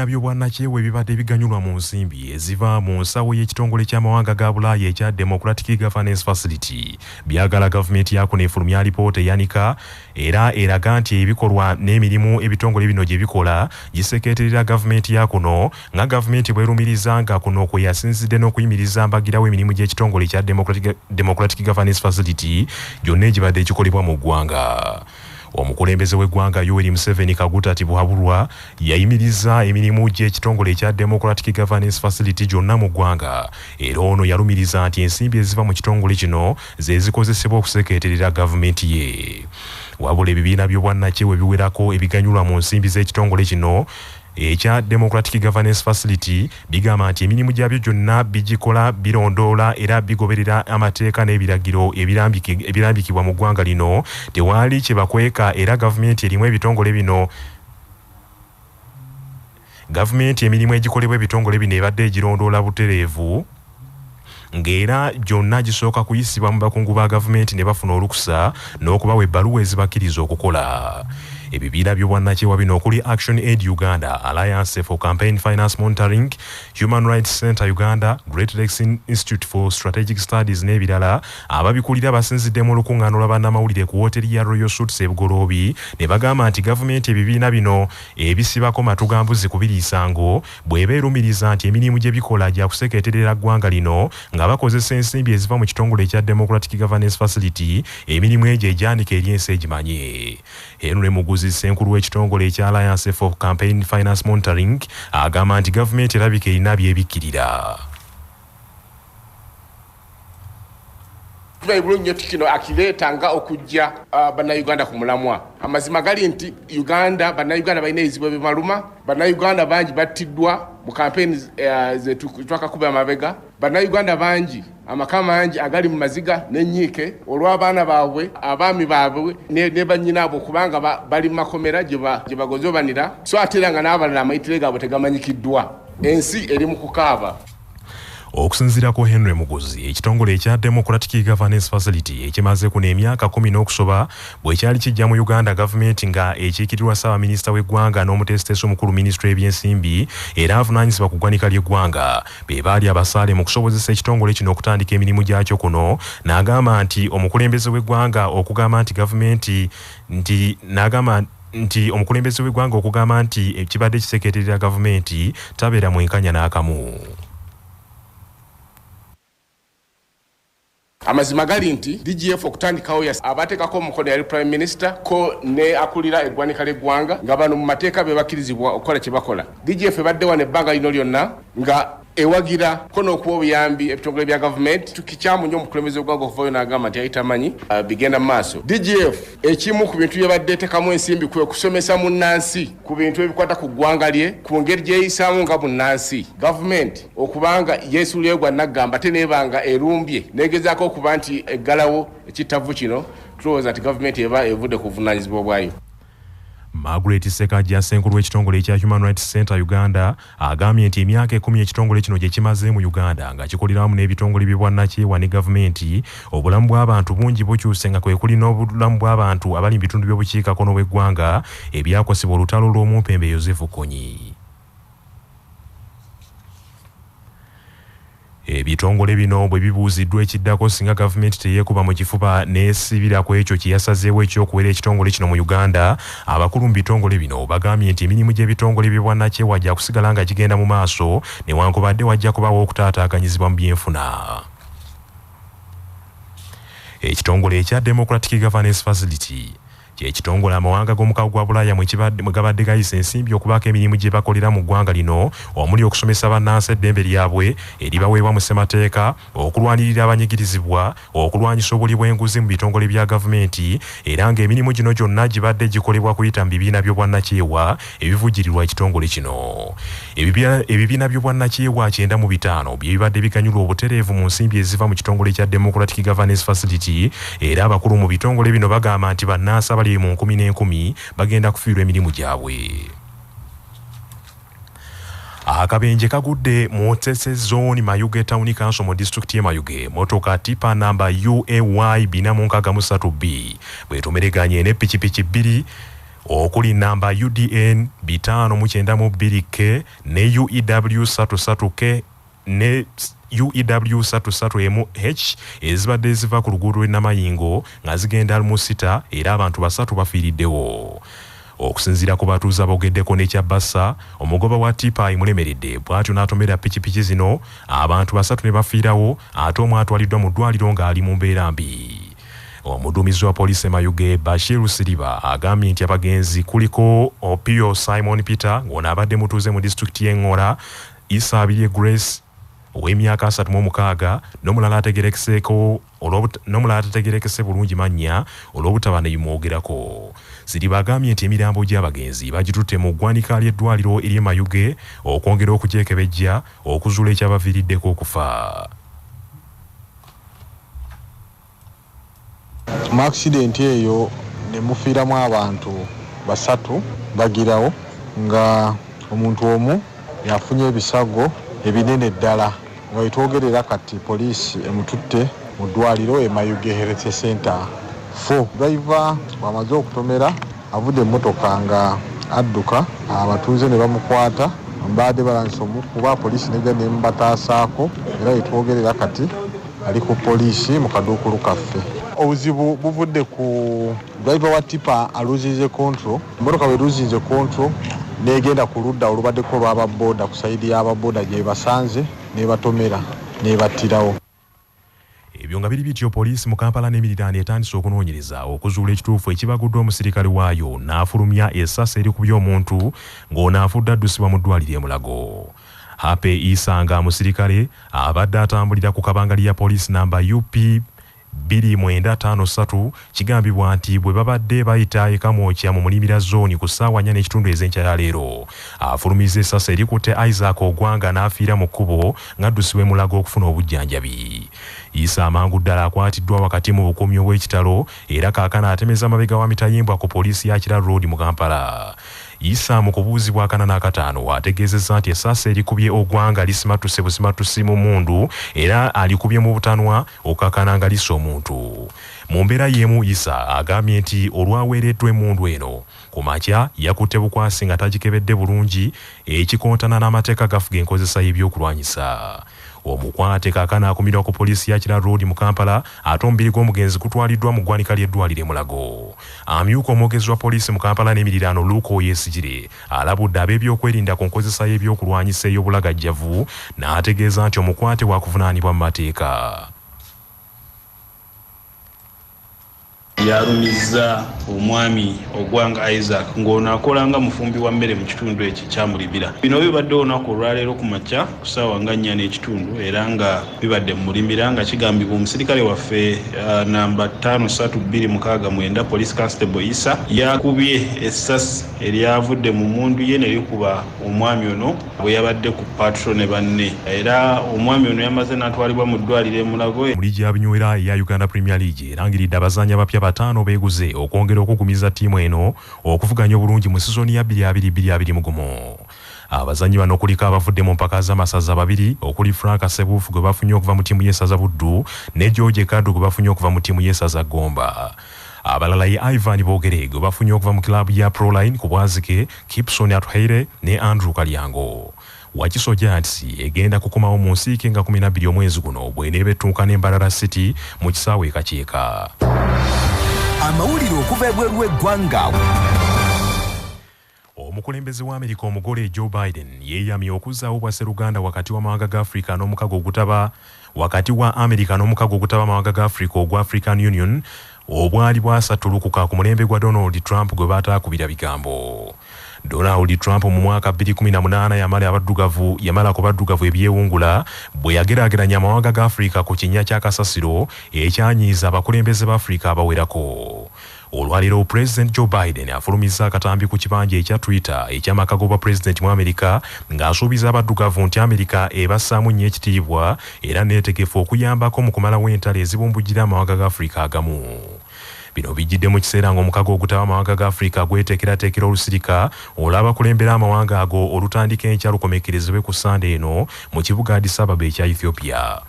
ebibiina by'obwannakyewa ebibadde biganyulwa mu nsimbi eziva mu nsawo y'ekitongole ky'amawanga ga Bulaaya ekya Democratic Governance Facility byagala gavumenti yaako n'efulumya alipoota eyanika era eraga nti ebikolwa n'emirimu ebitongole bino gye bikola gisekeeterera gavumenti ya kuno nga gavumenti bwerumiriza nga kuno kwe yasinzidde n'okuyimiriza mbagirawo emirimu gy'ekitongole kya Democratic Governance Facility gyonna egibadde ekikolebwa mu ggwanga. Omukulembeze w'eggwanga Yoweri Museveni Kaguta Buhabulwa yayimiriza emirimu gy'ekitongole ekya Democratic Governance Facility gyonna mu ggwanga era ono yalumiriza nti ensimbi eziva mu kitongole kino ze zikozesebwa okusekeeterera gavumenti ye. Wabula ebibiina by'obwannakyewa ebiwerako ebiganyulwa mu nsimbi z'ekitongole kino ekya Democratic Governance Facility bigamba nti emirimu gyabyo gyonna bigikola birondoola era bigoberera amateeka n'ebiragiro ebirambikibwa mu ggwanga lino. Tewali kye bakweka era gavumenti erimu ebitongole bino gavumenti emirimu egikolebwa ebitongole bino ebadde egirondoola butereevu ng'era gyonna gisooka kuyisibwa mu bakungu ba gavumenti ne bafuna olukusa n'okubawa ebbaluwa ezibakkiriza okukola. Ebibiina by'obwannakyewa bino okuli Action Aid Uganda, Alliance for Campaign Finance Monitoring, Human Rights Center Uganda, Great Lakes Institute for Strategic Studies n'ebirala ababikulira basinzidde mu lukuŋŋaano lwa bannamawulire ku wooteeri ya Royal Suits e Bugoloobi ne bagamba nti gavumenti ebibiina bino ebisibako matugambuzi kubiriisango bw'eba erumiriza nti emirimu gye bikola gya kusekeeterera ggwanga lino nga bakozesa ensimbi eziva mu kitongole ekya Democratic Governance Facility emirimu egyo egyanika eri ensi egimanye. Henry Muguzi Senkulu w'ekitongole ekya Alliance for Campaign Finance Monitoring agamba nti gavumenti erabika erina byebikkirira. Tubaibulu nnyo kino akireetanga okujja bannayuganda ku mulamwa. Amazima gali nti Uganda bannayuganda balina ebizibu ebimaluma, bannayuganda bangi battiddwa mu kampeni zetu twakakuba amabega, bannayuganda bangi amaka mangi agali mu maziga n'ennyiike olw'abaana baabwe abaami baabwe ne bannyinaabwe kubanga bali mu makomera gye bagozobanira so ate era nga n'abalala amayitire gaabwe tegamanyikiddwa. Ensi eri mu kukaaba. Okusinziirako Henry Muguzi, ekitongole ekya Democratic Governance Facility ekimaze kuno emyaka 10 n'okusoba bwe kyali kijja mu Uganda gavumenti nga ekiikirirwa Ssaabaminisita w'eggwanga n'omuteesiteesi omukulu minisitule y'ebyensimbi era avunaanyizibwa ku ggwanika ly'eggwanga be baali abasaale mu kusobozesa ekitongole kino okutandika emirimu gyakyo kuno n'agamba nti omukulembeze w'eggwanga okugamba nti gavumenti nti omukulembeze w'eggwanga okugamba nti ekibadde kisekeeterera gavumenti tabeera mwenkanya n'akamu. Amazima gali nti DGF okutandikawo abateekako omukono yali Prime Minister ko ne akulira eggwanika ly'eggwanga nga bano mu mateeka be bakkirizibwa okukola kye bakola. DGF ebadde wano ebbanga lino lyonna nga ewagira kono okuwa obuyambi ebitongole bya gavumenti tukikyamu nnyo omukulembeze w'eggwanga okuvayo n'agamba nti ayitamanyi bigenda mu maaso. DGF ekimu ku bintu byebadde teekamu ensimbi kwe kusomesa munnansi ku bintu ebikwata ku ggwanga lye ku ngeri gyeyisaamu nga munnansi. Gavumenti okubanga yeesuulyeyo gwa naggamba ate neebanga erumbye neegezaako okuba nti eggalawo ekittavu kino tulowooza nti gavumenti eba evudde ku buvunaanyizibwa bwayo. Margaret Sekajja Senkulu w'ekitongole ekya Human Rights Center Uganda agambye nti emyaka 10 ekitongole kino gye kimaze mu Uganda nga kikoleramu n'ebitongole by'obwannakyewa ne gavumenti obulamu bw'abantu bungi bukyuse nga kwe kuli n'obulamu bw'abantu abali mu bitundu by'obukiikakkono bw'eggwanga ebyakosebwa olutalo lw'omumpembe Yosefu Konyi. Ebitongole bino bwe bibuuziddwa ekiddako singa gavumenti teyeekuba mu kifuba n'esibira ku ekyo kiyasazeewo ekyokuwera ekitongole kino mu Uganda, abakulu mu bitongole bino bagambye nti emirimu gy'ebitongole by'obwannakyewa gya kusigala nga gigenda mu maaso newankubadde wajja kubawo okutaataaganyizibwa mu byenfuna. Ekitongole ekya Democratic Governance Facility ekitongole amawanga g'omukago gwa Bulaaya mwe gabadde gayisa ensimbi okubaako emirimu gye bakolera mu ggwanga lino omuli okusomesa bannansi eddembe lyabwe eribaweebwa mu ssemateeka, okulwanirira abanyigirizibwa, okulwanyisa obuli bw'enguzi mu bitongole bya gavumenti era ng'emirimu gino gyonna gibadde gikolebwa kuyita mu bibiina by'obwannakyewa ebivujjirirwa ekitongole kino. Ebibiina by'obwannakyewa 95 bye bibadde biganyulwa obutereevu mu nsimbi eziva mu kitongole kya Democratic Governance Facility era abakulu mu bitongole bino bagamba nti bannansi abali mu 10 bagenda kufiirwa emirimu gyabwe. Akabenje kagudde mu Tsese Zone Mayuge Town Council mu district ye Mayuge motoka tipa namba UAY 463B bwetumereganye ne pikipiki 2 okuli namba UDN 592K ne UEW 33K ne UEW 33MH ezibadde ziva ku luguudo lw'Namayingo nga zigenda Almusita era abantu 3 bafiiriddewo. Okusinziira ku batuuze abogeddeko n'ekyabassa, omugoba wa tipa imulemeredde bw'atyo n'atomera pikipiki zino, abantu 3 ne bafiirawo ate omu atwaliddwa mu ddwaliro ng'ali mu mbeera mbi. Omuduumizi wa poliisi Mayuge Bashir Siriba agambye nti abagenzi kuliko Opio Simon Peter ng'ono abadde mutuuze mu disitulikiti y'Engora, Issa Abirye Grace ow'emyaka 36 n'omulala ategerekese bulungi mannya olw'obutaba ne bimwogerako. Siriba agambye nti emirambo gy'abagenzi bagitutte mu ggwanika ly'eddwaliro ery'e Mayuge okwongera okugyekebejja okuzuula ekyabaviiriddeko okufa. Mu accident eyo ne mufiiramu abantu 3 bagirawo nga omuntu omu yafunye ebisago ebinene ddala nga wetwogerera kati poliisi emututte mu ddwaliro e Mayuge Health Center. Driver wamaze okutomera avudde emmotoka nga adduka, abatuuze ne bamukwata mbadde balanse omukuba, poliisi nejja ne mubataasaako era wetwogerera kati ali ku poliisi mu kaduukulu kaffe. Obuzibu buvudde ku driver wa tipa aluzize control, emmotoka weruzize control negenda ku ludda olubaddeko lw'ababoda ku sayidi y'ababoda gye basanze nebatomera nebattirawo. Ebyo nga biri bityo, poliisi mu Kampala n'emiriraano etandise okunoonyereza okuzuula ekituufu ekibagudde omusirikale waayo n'afulumya essasi erikubye omuntu ng'ono afudde addusibwa mu ddwaliro e Mulago. Hape Issa nga musirikale abadde atambulira ku kabangali ya poliisi namba UP 2953 kigambibwa nti bwe babadde bayita e Kamwokya mu Mulimira zooni ku ssaawa 4:30 ez'enkya ya leero, afulumiza essasi erikutte Isaac Ogwanga n'afiira mu kkubo ng'addusibwa e Mulago okufuna obujjanjabi. Issa amangu ddala akwatiddwa wakati mu bukuumi obw'ekitalo era kaakano atemeza amabega wa mitayimbwa ku poliisi ya Kira Road mu Kampala. Issa mu kubuuzibwa 45 ategeezezza nti essasi erikubye Ogwanga lisimatuse busimattusi mu mmundu era alikubye mu butanwa okakana nga lissa omuntu. Mu mbeera y'emu, Issa agambye nti olwaweereddwa emmundu eno ku makya yakutte bukwasi nga tagikebedde bulungi, ekikontana n'amateeka gafuga enkozesa y'ebyokulwanyisa. Omukwate kaakano akumirwa ku poliisi ya Kira Road mu Kampala ate omubiri gw'omugenzi gutwaliddwa mu ggwanika ly'eddwaliro e Mulago. Amyuka omwogezi wa poliisi mu Kampala n'emiriraano Luke Oyesigire alabudde ab'ebyokwerinda ku nkozesa y'ebyokulwanyisa ey'obulagajjavu n'ategeeza nti omukwate waakuvunaanibwa mu mateeka. Yarumizza omwami Ogwanga Isaac ng'ono akolanga mufumbi wa mmere mu kitundu ekyo kya Mulibira. Bino bibadde olunaku olwaleero ku makya ku ssaawa nga 4:30 era nga bibadde mu Mulibira nga kigambibwa omusirikale waffe namba 5326 Police Constable Issa yakubye essasi eryavudde mu mmundu ye ne likuba omwami ono bwe yabadde ku patrol ne banne, era omwami ono yamaze n'atwalibwa mu ddwaliro e Mulago. Mu ligi y'abinywera eya Uganda Premier League erangiridde abazannyi abapya 5 beeguze okwongera okugumiza ttiimu eno okuvuganya obulungi mu sizoni ya 2020. Abazannyi bano kuliko abavudde mu mpaka z'amasaza 2 okuli Frank Sebufu gwe bafunye okuva mu ttiimu y'essaza Buddu ne George Kadu gwe bafunye okuva mu ttiimu y'essaza Gomba. Abalala ye Ivan Bogere gwe bafunye okuva mu kilabu ya Proline ku Bwazike, Kipson Atuhaire ne Andrew Kalyango. Wakiso Giants egenda kukomawo mu nsiike nga 12 omwezi guno bw'eneebettuuka n'Embarara City mu kisaawe Kakyeka. Amawulire okuva ebweru w'eggwanga. Omukulembeze wa Amerika omugole Joe Biden yeeyamye okuzzaawo bwasseruganda wakati w'amawanga ga Africa n'omukago ogutaba wakati wa Amerika n'omukago ogutaba amawanga ga Africa ogwa African Union obwali bwasattulukuka ku mulembe gwa Donald Trump gwe baataakubira bigambo. Donald Trump mu mwaka 2018 yamala ku baddugavu ebyewungula bwe yageraageranya amawanga ga Africa ku kinnya kya kasasiro ekyanyiiza abakulembeze ba Africa abawerako. Olwaleero President Joe Biden afulumizza akatambi ku kibanja ekya Twitter eky'amakago ba President mu Amerika ng'asuubiza abaddugavu nti Amerika ebassaamu nnyo ekitiibwa era neetegefu okuyambako mu kumalawo entalo ezibumbujjira amawanga ga Africa agamu. Bino bijjidde mu kiseera ng'omukago ogutaba amawanga ga Africa gweteekerateekera olusirika olw'abakulembera amawanga ago olutandika enkya lukomekerezebwe ku Sande eno mu kibuga Addis Ababa ekya Ethiopia.